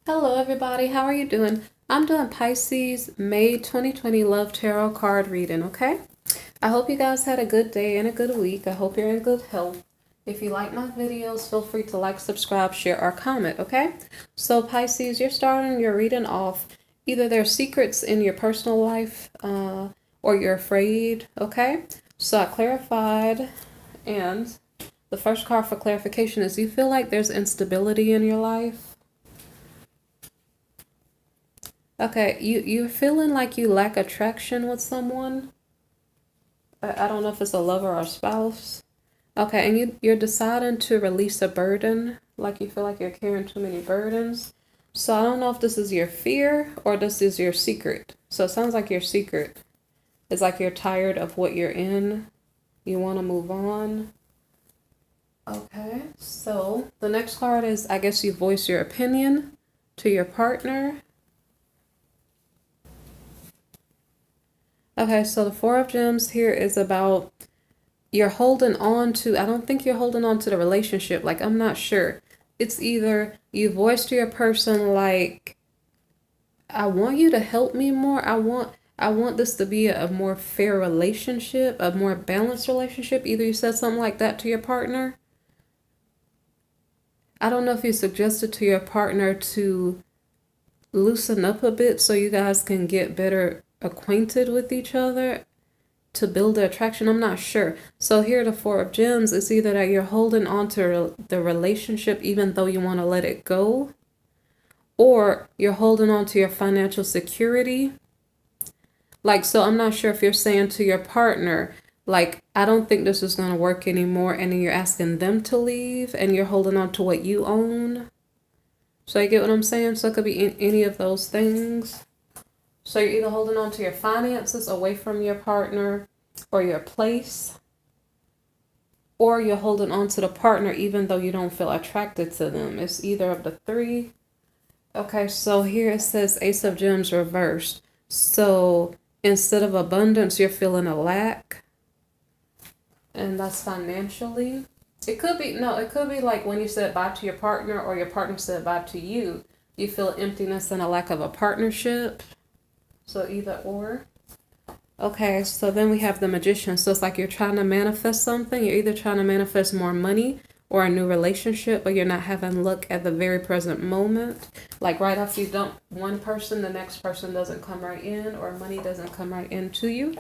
Hello everybody, how are you doing? I'm doing Pisces May 2020 Love Tarot card reading, okay? I hope you guys had a good day and a good week. I hope you're in good health. If you like my videos, feel free to like, subscribe, share, or comment, okay? So Pisces, you're starting your reading off. Either there's secrets in your personal life or you're afraid, okay? So I clarified, and the first card for clarification is you feel like there's instability in your life. Okay, you're feeling like you lack attraction with someone. I don't know if it's a lover or a spouse. Okay, and you're deciding to release a burden, like you feel like you're carrying too many burdens. So I don't know if this is your fear or this is your secret. So it sounds like your secret. It's like you're tired of what you're in. You want to move on. Okay, so the next card is, I guess you voice your opinion to your partner. Okay, so the Four of Gems here is about you're holding on to, I don't think you're holding on to the relationship. Like, I'm not sure. It's either you voice to your person like, I want you to help me more. I want this to be a more fair relationship, a more balanced relationship. Either you said something like that to your partner. I don't know if you suggested to your partner to loosen up a bit so you guys can get better acquainted with each other to build the attraction. I'm not sure. So here the Four of Gems is either that you're holding on to the relationship even though you want to let it go, or you're holding on to your financial security. Like, so I'm not sure if you're saying to your partner, like, I don't think this is going to work anymore, and then you're asking them to leave and you're holding on to what you own. So you get what I'm saying? So it could be any of those things. So you're either holding on to your finances away from your partner or your place, or you're holding on to the partner even though you don't feel attracted to them. It's either of the three. Okay, so here it says Ace of Gems reversed. So instead of abundance, you're feeling a lack, and that's financially. It could be, no, it could be like when you said bye to your partner or your partner said bye to you. You feel emptiness and a lack of a partnership. So either or. Okay, so then we have the Magician. So it's like you're trying to manifest something. You're either trying to manifest more money or a new relationship, but you're not having luck at the very present moment. Like right after you dump one person, the next person doesn't come right in, or money doesn't come right into you.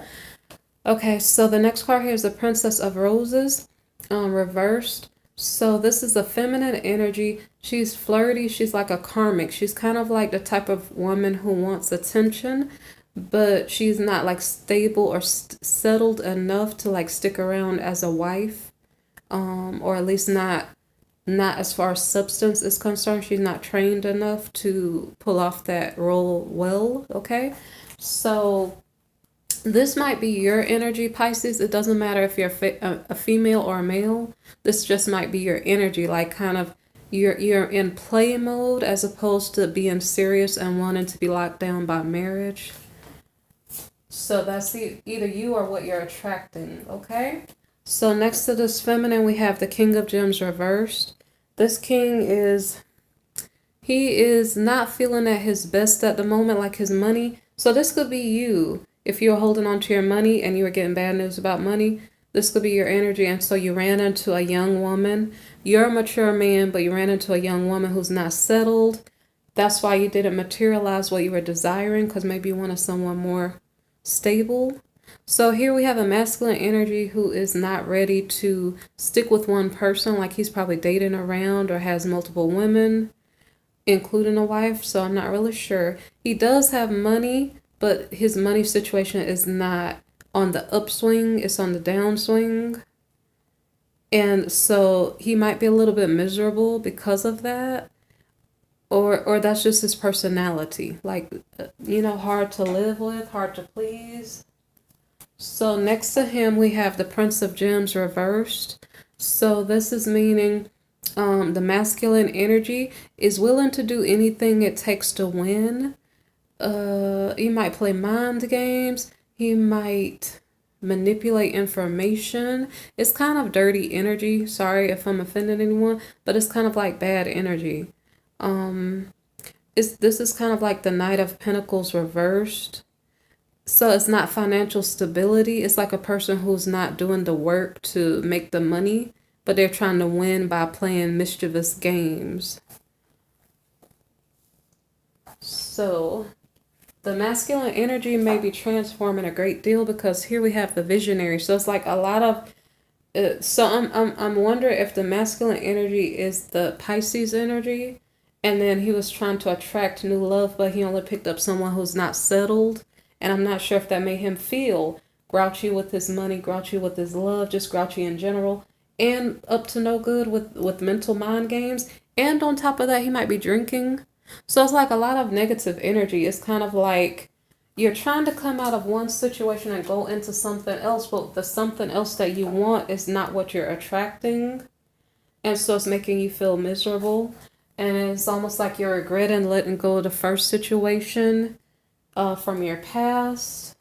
Okay, so the next card here is the Princess of Roses, reversed. So this is a feminine energy. She's flirty. She's like a karmic. She's kind of like the type of woman who wants attention, but she's not like stable or settled enough to like stick around as a wife, or at least not as far as substance is concerned. She's not trained enough to pull off that role well. Okay, so this might be your energy, Pisces. It doesn't matter if you're a female or a male. This just might be your energy, like kind of you're in play mode as opposed to being serious and wanting to be locked down by marriage. So that's either you or what you're attracting, okay? So next to this feminine, we have the King of Gems reversed. This king he is not feeling at his best at the moment, like his money. So this could be you. If you're holding on to your money and you were getting bad news about money, this could be your energy. And so you ran into a young woman. You're a mature man, but you ran into a young woman who's not settled. That's why you didn't materialize what you were desiring, because maybe you wanted someone more stable. So here we have a masculine energy who is not ready to stick with one person, like he's probably dating around or has multiple women, including a wife. So I'm not really sure. He does have money, but his money situation is not on the upswing, it's on the downswing. And so he might be a little bit miserable because of that. Or that's just his personality. Like, hard to live with, hard to please. So next to him, we have the Prince of Gems reversed. So this is meaning the masculine energy is willing to do anything it takes to win. He might play mind games. He might manipulate information. It's kind of dirty energy. Sorry if I'm offending anyone, but it's kind of like bad energy. this is kind of like the Knight of Pentacles reversed. So it's not financial stability. It's like a person who's not doing the work to make the money, but they're trying to win by playing mischievous games. So the masculine energy may be transforming a great deal, because here we have the visionary. So it's like a lot of so I'm wondering if the masculine energy is the Pisces energy, and then he was trying to attract new love, but he only picked up someone who's not settled. And I'm not sure if that made him feel grouchy with his money, grouchy with his love, just grouchy in general, and up to no good with mental mind games. And on top of that, he might be drinking. So it's like a lot of negative energy. It's kind of like you're trying to come out of one situation and go into something else, but the something else that you want is not what you're attracting. And so it's making you feel miserable. And it's almost like you're regretting letting go of the first situation from your past.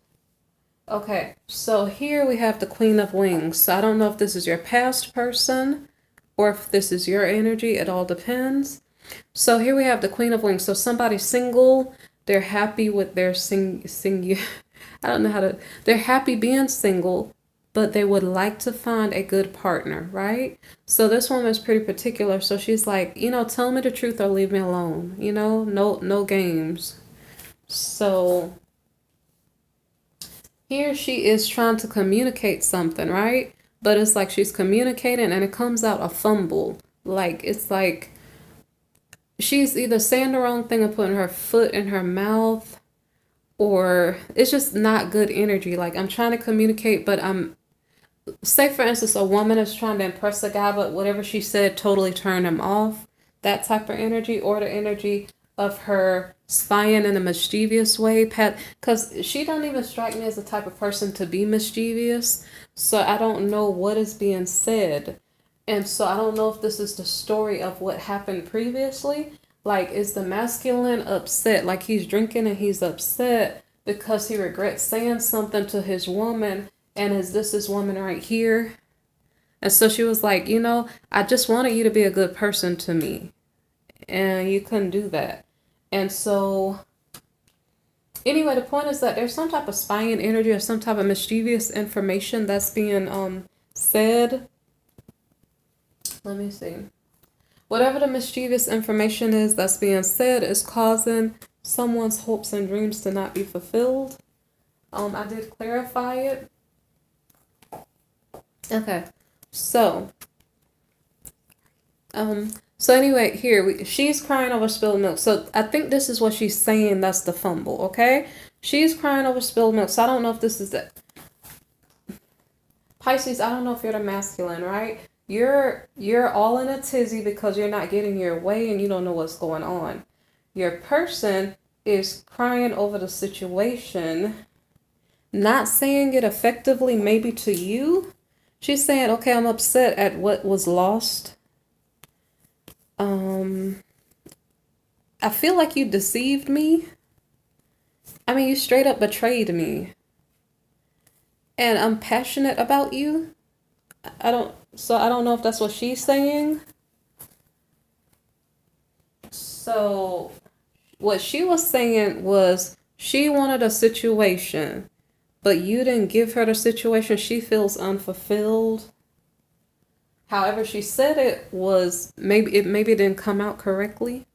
Okay, so here we have the Queen of Wings. So I don't know if this is your past person or if this is your energy. It all depends. So here we have the Queen of Wings. So somebody's single. They're happy with their I don't know how to. They're happy being single, but they would like to find a good partner, right? So this woman is pretty particular. So she's like, tell me the truth or leave me alone. No games. So here she is trying to communicate something, right? But it's like she's communicating and it comes out a fumble. Like it's like she's either saying the wrong thing and putting her foot in her mouth, or it's just not good energy. Like I'm trying to communicate, but say for instance, a woman is trying to impress a guy, but whatever she said totally turned him off. That type of energy, or the energy of her spying in a mischievous way, because she don't even strike me as the type of person to be mischievous. So I don't know what is being said. And so I don't know if this is the story of what happened previously. Like, is the masculine upset? Like he's drinking and he's upset because he regrets saying something to his woman. And is this his woman right here? And so she was like, I just wanted you to be a good person to me. And you couldn't do that. And so, anyway, the point is that there's some type of spying energy or some type of mischievous information that's being said. Let me see. Whatever the mischievous information is that's being said is causing someone's hopes and dreams to not be fulfilled. I did clarify it. Okay, so anyway, here she's crying over spilled milk. So I think this is what she's saying. That's the fumble. Okay, she's crying over spilled milk. So I don't know if this is the Pisces. I don't know if you're the masculine, right? You're all in a tizzy because you're not getting your way and you don't know what's going on. Your person is crying over the situation, not saying it effectively, maybe to you. She's saying, okay, I'm upset at what was lost. I feel like you deceived me. I mean, you straight up betrayed me. And I'm passionate about you. I don't know if that's what she's saying. So what she was saying was she wanted a situation, but you didn't give her the situation. She feels unfulfilled. However she said it was, maybe it didn't come out correctly.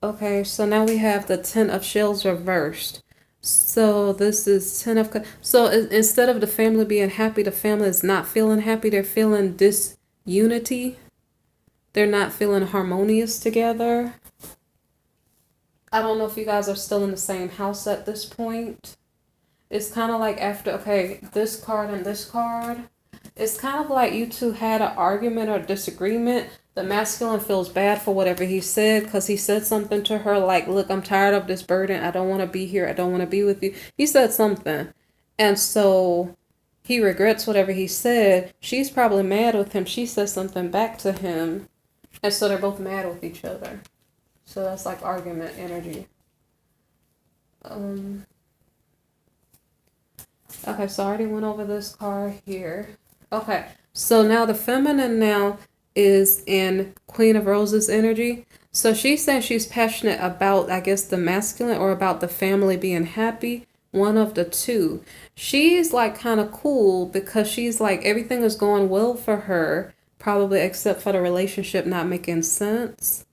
Okay, so now we have the Ten of Shells reversed. So this is Ten of... So instead of the family being happy, the family is not feeling happy. They're feeling disunity. They're not feeling harmonious together. I don't know if you guys are still in the same house at this point. It's kind of like after, okay, this card and this card. It's kind of like you two had an argument or disagreement. The masculine feels bad for whatever he said because he said something to her like, look, I'm tired of this burden. I don't want to be here. I don't want to be with you. He said something. And so he regrets whatever he said. She's probably mad with him. She says something back to him. And so they're both mad with each other. So that's like argument energy. Okay, so I already went over this card here. Okay, so now the feminine now is in Queen of Roses energy. So she's saying she's passionate about, I guess, the masculine or about the family being happy. One of the two. She's like kind of cool because she's like everything is going well for her, probably except for the relationship not making sense.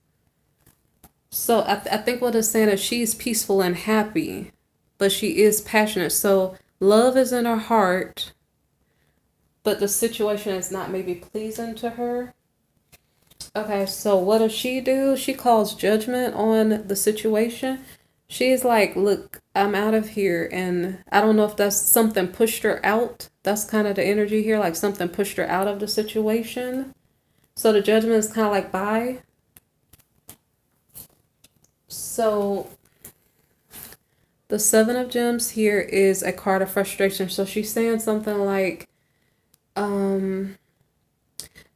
So I think what it's saying is she's peaceful and happy, but she is passionate. So love is in her heart, but the situation is not maybe pleasing to her. Okay, so what does she do? She calls judgment on the situation. She's like, look, I'm out of here. And I don't know if that's something pushed her out. That's kind of the energy here, like something pushed her out of the situation. So the judgment is kind of like, bye. So the Seven of Gems here is a card of frustration. So she's saying something like,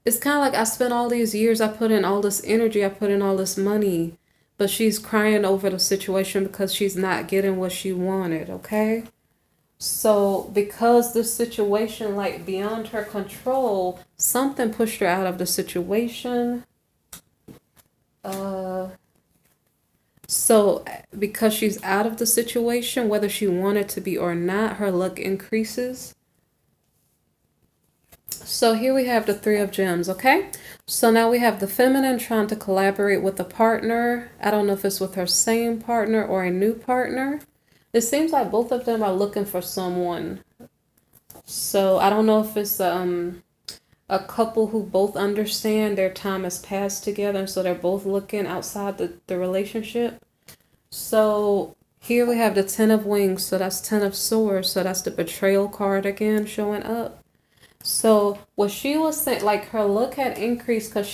it's kind of like I spent all these years, I put in all this energy, I put in all this money, but she's crying over the situation because she's not getting what she wanted, okay? So because the situation, like beyond her control, something pushed her out of the situation. So because she's out of the situation, whether she wanted to be or not, her luck increases. So here we have the Three of Gems, okay? So now we have the feminine trying to collaborate with a partner. I don't know if it's with her same partner or a new partner. It seems like both of them are looking for someone. So I don't know if it's a couple who both understand their time has passed together, and so they're both looking outside the relationship. So here we have the Ten of Wings, so that's Ten of Swords, so that's the betrayal card again showing up. So what she was saying, like her luck had increased because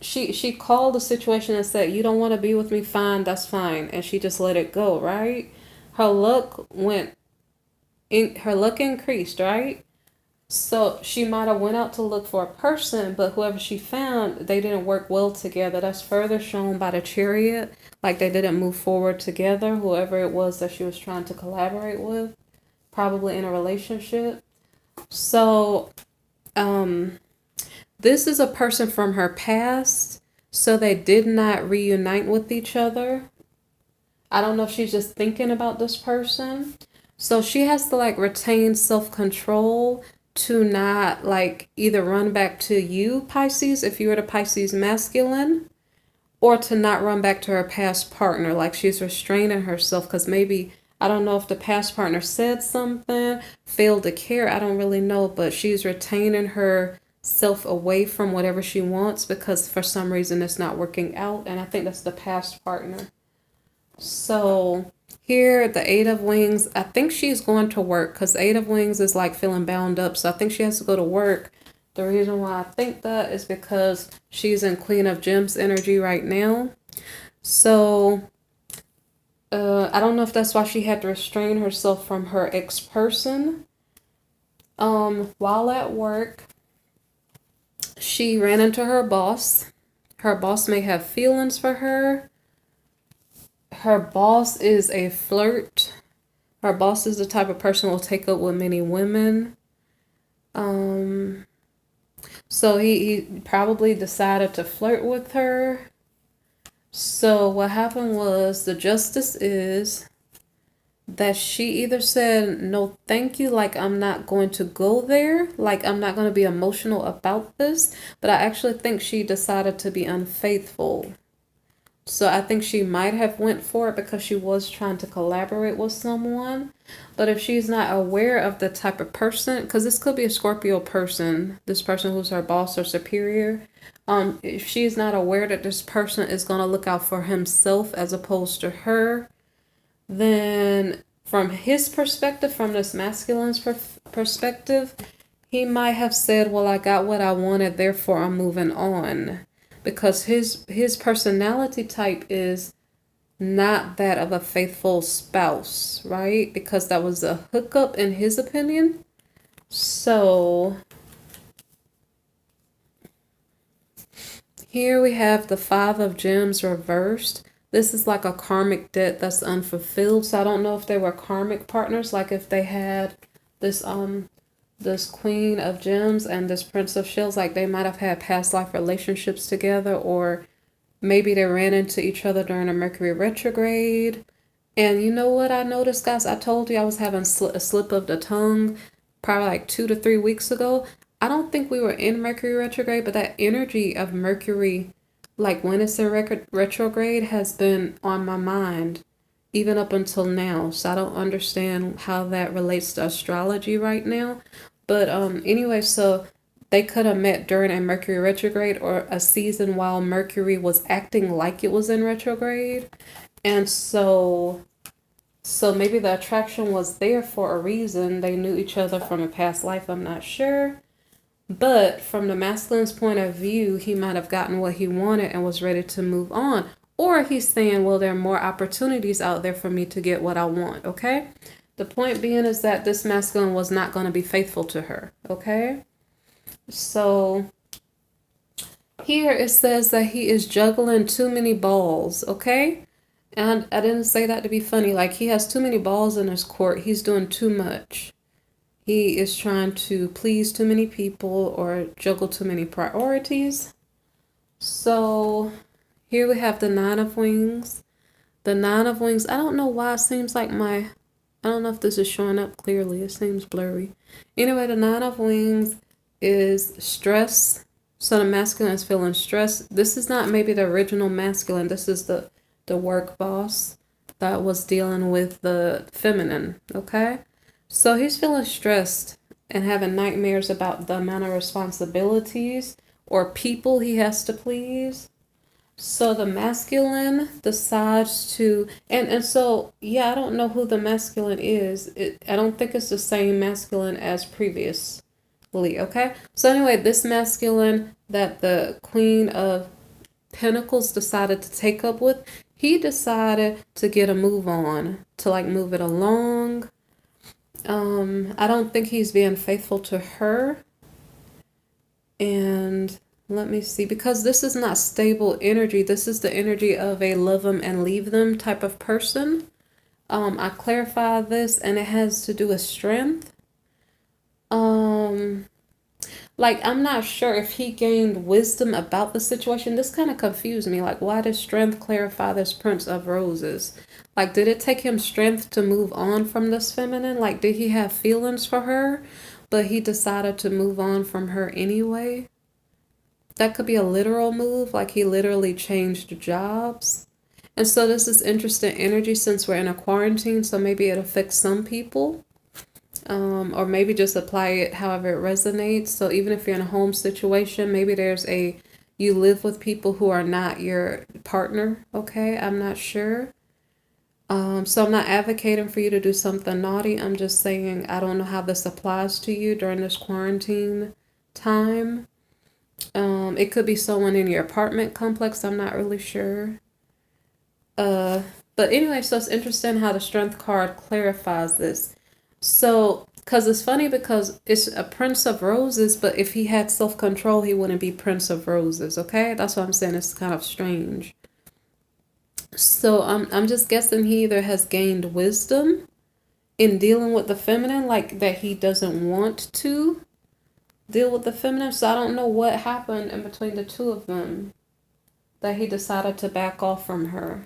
she called the situation and said, you don't want to be with me, fine, that's fine. And she just let it go, right? Her luck her luck increased, right? So she might have went out to look for a person, but whoever she found, they didn't work well together. That's further shown by the Chariot. Like they didn't move forward together, whoever it was that she was trying to collaborate with, probably in a relationship. So, this is a person from her past, so they did not reunite with each other. I don't know if she's just thinking about this person. So she has to like retain self-control to not like either run back to you, Pisces, if you were the Pisces masculine, or to not run back to her past partner. Like she's restraining herself because maybe, I don't know if the past partner said something, failed to care, I don't really know, but she's retaining herself away from whatever she wants because for some reason it's not working out, and I think that's the past partner. So here, the Eight of Wings, I think she's going to work because Eight of Wings is like feeling bound up, so I think she has to go to work. The reason why I think that is because she's in Queen of Gems energy right now. So I don't know if that's why she had to restrain herself from her ex-person. While at work, she ran into her boss. Her boss may have feelings for her. Her boss is a flirt. Her boss is the type of person who will take up with many women. So he probably decided to flirt with her. So what happened was the justice is that she either said, no, thank you, like I'm not going to go there, like I'm not going to be emotional about this, but I actually think she decided to be unfaithful. So I think she might have went for it because she was trying to collaborate with someone. But if she's not aware of the type of person, because this could be a Scorpio person, this person who's her boss or superior, if she's not aware that this person is going to look out for himself as opposed to her, then from his perspective, from this masculine's perspective, he might have said, well, I got what I wanted, therefore I'm moving on. Because his personality type is not that of a faithful spouse, right? Because that was a hookup in his opinion. So here we have the Five of Gems reversed. This is like a karmic debt that's unfulfilled. So I don't know if they were karmic partners, like if they had this this Queen of Gems and this Prince of Shells, like they might have had past life relationships together, or maybe they ran into each other during a Mercury retrograde. And you know what I noticed, guys? I told you I was having a slip of the tongue probably like 2 to 3 weeks ago. I don't think we were in Mercury retrograde, but that energy of Mercury, like when it's in retrograde, has been on my mind even up until now. So I don't understand how that relates to astrology right now. But anyway, so they could have met during a Mercury retrograde or a season while Mercury was acting like it was in retrograde. And so maybe the attraction was there for a reason. They knew each other from a past life, I'm not sure. But from the masculine's point of view, he might have gotten what he wanted and was ready to move on. Or he's saying, well, there are more opportunities out there for me to get what I want, okay? The point being is that this masculine was not going to be faithful to her, okay? So here it says that he is juggling too many balls, okay? And I didn't say that to be funny. Like, he has too many balls in his court. He's doing too much. He is trying to please too many people or juggle too many priorities. So here we have the Nine of Wings. The Nine of Wings, I don't know why it seems like I don't know if this is showing up clearly. It seems blurry. Anyway, the Nine of Wings is stress. So the masculine is feeling stress. This is not maybe the original masculine. This is the work boss that was dealing with the feminine, okay? So he's feeling stressed and having nightmares about the amount of responsibilities or people he has to please. So the masculine decides to, and so, yeah, I don't know who the masculine is. I don't think it's the same masculine as previously, okay? So anyway, this masculine that the Queen of Pentacles decided to take up with, he decided to get a move on, to like move it along. I don't think he's being faithful to her. And let me see, because this is not stable energy. This is the energy of a love them and leave them type of person. I clarify this, and it has to do with strength. Like, I'm not sure if he gained wisdom about the situation. This kind of confused me. Like, why does strength clarify this Prince of Roses? Like, did it take him strength to move on from this feminine? Like, did he have feelings for her, but he decided to move on from her anyway? That could be a literal move, like he literally changed jobs. And so this is interesting energy since we're in a quarantine, so maybe it affects some people. Or maybe just apply it however it resonates. So even if you're in a home situation, maybe you live with people who are not your partner, okay? I'm not sure. So I'm not advocating for you to do something naughty. I'm just saying I don't know how this applies to you during this quarantine time. It could be someone in your apartment complex. I'm not really sure. But anyway, so it's interesting how the Strength card clarifies this. So, because it's funny because it's a Prince of Roses, but if he had self-control, he wouldn't be Prince of Roses, okay? That's what I'm saying. It's kind of strange. So I'm just guessing he either has gained wisdom in dealing with the feminine, like that he doesn't want to deal with the feminine. So I don't know what happened in between the two of them that he decided to back off from her.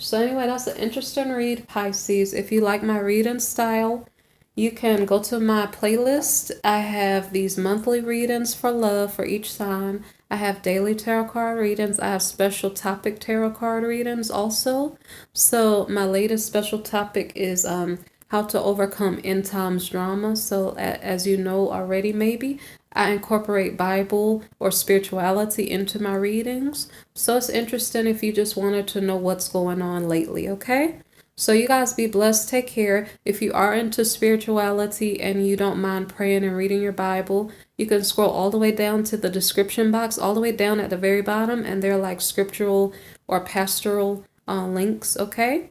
So anyway, that's an interesting read, Pisces. If you like my reading style, you can go to my playlist. I have these monthly readings for love for each sign. I have daily tarot card readings. I have special topic tarot card readings also. So my latest special topic is how to overcome end times drama. So as you know already, maybe I incorporate Bible or spirituality into my readings. So it's interesting if you just wanted to know what's going on lately, okay? So you guys be blessed. Take care. If you are into spirituality and you don't mind praying and reading your Bible, you can scroll all the way down to the description box, all the way down at the very bottom, and they're like scriptural or pastoral links, okay?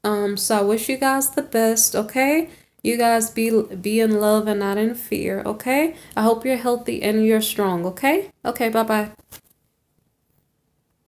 So I wish you guys the best, okay? You guys be in love and not in fear, okay? I hope you're healthy and you're strong, okay? Okay, bye-bye.